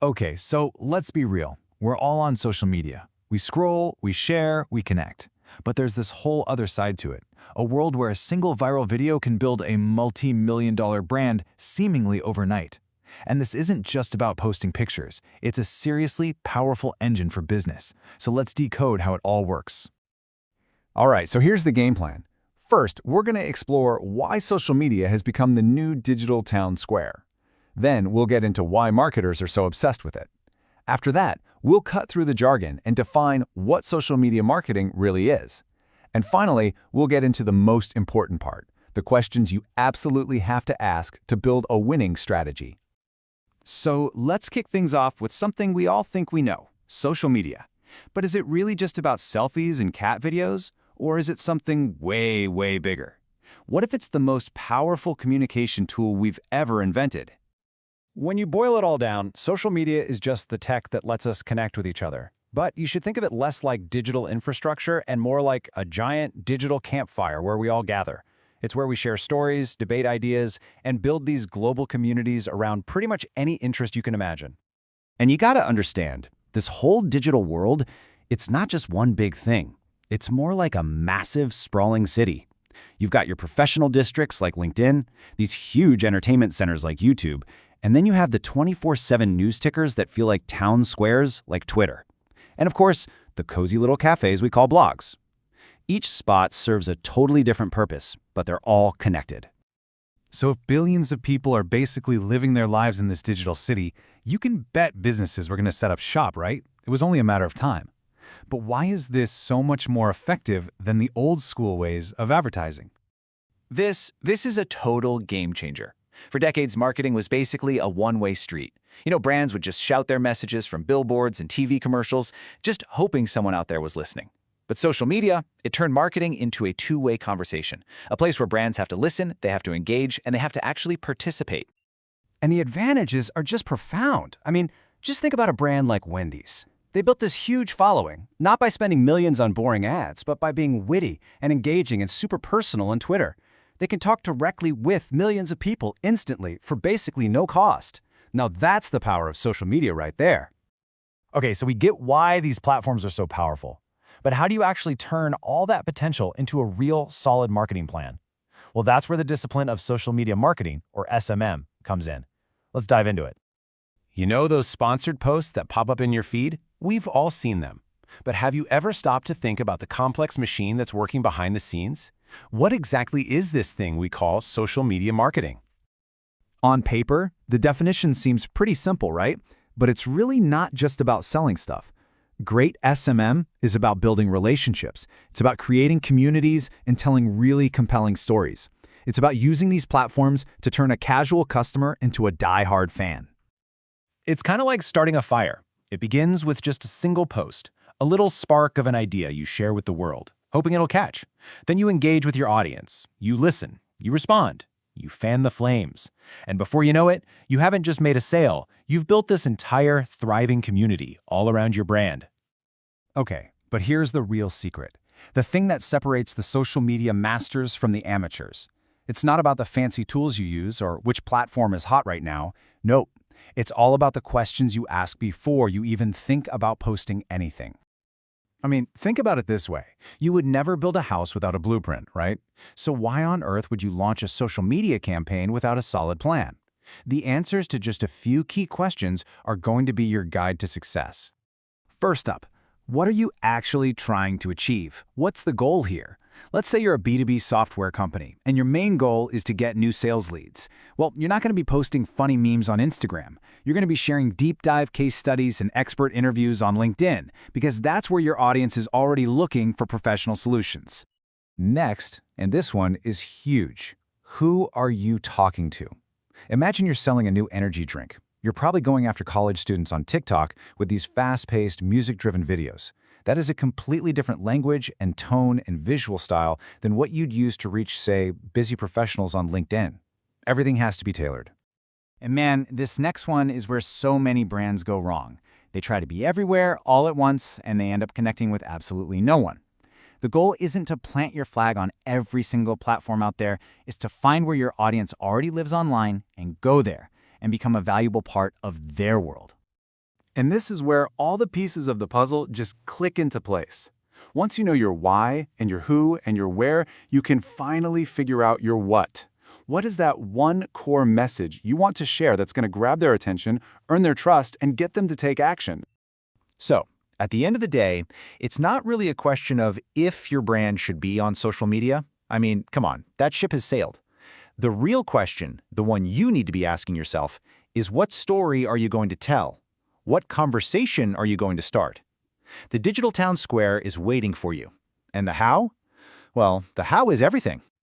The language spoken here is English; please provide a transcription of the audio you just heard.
Okay, so let's be real. We're all on social media. We scroll, we share, we connect. But there's this whole other side to it. A world where a single viral video can build a multi-million-dollar brand seemingly overnight. And this isn't just about posting pictures. It's a seriously powerful engine for business. So let's decode how it all works. All right, so here's the game plan. First, we're going to explore why social media has become the new digital town square. Then we'll get into why marketers are so obsessed with it. After that, we'll cut through the jargon and define what social media marketing really is. And finally, we'll get into the most important part, the questions you absolutely have to ask to build a winning strategy. So let's kick things off with something we all think we know, social media. But is it really just about selfies and cat videos? Or is it something way, way bigger? What if it's the most powerful communication tool we've ever invented? When you boil it all down, social media is just the tech that lets us connect with each other. But you should think of it less like digital infrastructure and more like a giant digital campfire where we all gather. It's where we share stories, debate ideas, and build these global communities around pretty much any interest you can imagine. And you gotta understand, this whole digital world, it's not just one big thing. It's more like a massive, sprawling city. You've got your professional districts like LinkedIn, these huge entertainment centers like YouTube, and then you have the 24/7 news tickers that feel like town squares like Twitter. And of course, the cozy little cafes we call blogs. Each spot serves a totally different purpose, but they're all connected. So if billions of people are basically living their lives in this digital city, you can bet businesses were going to set up shop, right? It was only a matter of time. But why is this so much more effective than the old school ways of advertising? This is a total game changer. For decades, marketing was basically a one-way street. Brands would just shout their messages from billboards and TV commercials, just hoping someone out there was listening. But social media, it turned marketing into a two-way conversation, a place where brands have to listen, they have to engage, and they have to actually participate. And the advantages are just profound. I mean, just think about a brand like Wendy's. They built this huge following, not by spending millions on boring ads, but by being witty and engaging and super personal on Twitter. They can talk directly with millions of people instantly for basically no cost. Now that's the power of social media right there. Okay, so we get why these platforms are so powerful. But how do you actually turn all that potential into a real, solid marketing plan? Well, that's where the discipline of social media marketing, or SMM, comes in. Let's dive into it. You know those sponsored posts that pop up in your feed? We've all seen them. But have you ever stopped to think about the complex machine that's working behind the scenes? What exactly is this thing we call social media marketing? On paper, the definition seems pretty simple, right? But it's really not just about selling stuff. Great SMM is about building relationships. It's about creating communities and telling really compelling stories. It's about using these platforms to turn a casual customer into a die-hard fan. It's kind of like starting a fire. It begins with just a single post, a little spark of an idea you share with the world, hoping it'll catch. Then you engage with your audience. You listen. You respond. You fan the flames. And before you know it, you haven't just made a sale. You've built this entire thriving community all around your brand. Okay, but here's the real secret. The thing that separates the social media masters from the amateurs. It's not about the fancy tools you use or which platform is hot right now. Nope. It's all about the questions you ask before you even think about posting anything. I mean, think about it this way. You would never build a house without a blueprint, right? So why on earth would you launch a social media campaign without a solid plan? The answers to just a few key questions are going to be your guide to success. First up, what are you actually trying to achieve? What's the goal here? Let's say you're a B2B software company, and your main goal is to get new sales leads. Well, you're not going to be posting funny memes on Instagram. You're going to be sharing deep dive case studies and expert interviews on LinkedIn, because that's where your audience is already looking for professional solutions. Next, and this one is huge, who are you talking to? Imagine you're selling a new energy drink. You're probably going after college students on TikTok with these fast-paced, music-driven videos. That is a completely different language and tone and visual style than what you'd use to reach, say, busy professionals on LinkedIn. Everything has to be tailored. And man, this next one is where so many brands go wrong. They try to be everywhere all at once, and they end up connecting with absolutely no one. The goal isn't to plant your flag on every single platform out there. It's to find where your audience already lives online and go there and become a valuable part of their world. And this is where all the pieces of the puzzle just click into place. Once you know your why and your who and your where, you can finally figure out your what. What is that one core message you want to share that's going to grab their attention, earn their trust, and get them to take action? So, at the end of the day, it's not really a question of if your brand should be on social media. I mean, come on, that ship has sailed. The real question, the one you need to be asking yourself, is what story are you going to tell? What conversation are you going to start? The digital town square is waiting for you. And the how? Well, the how is everything.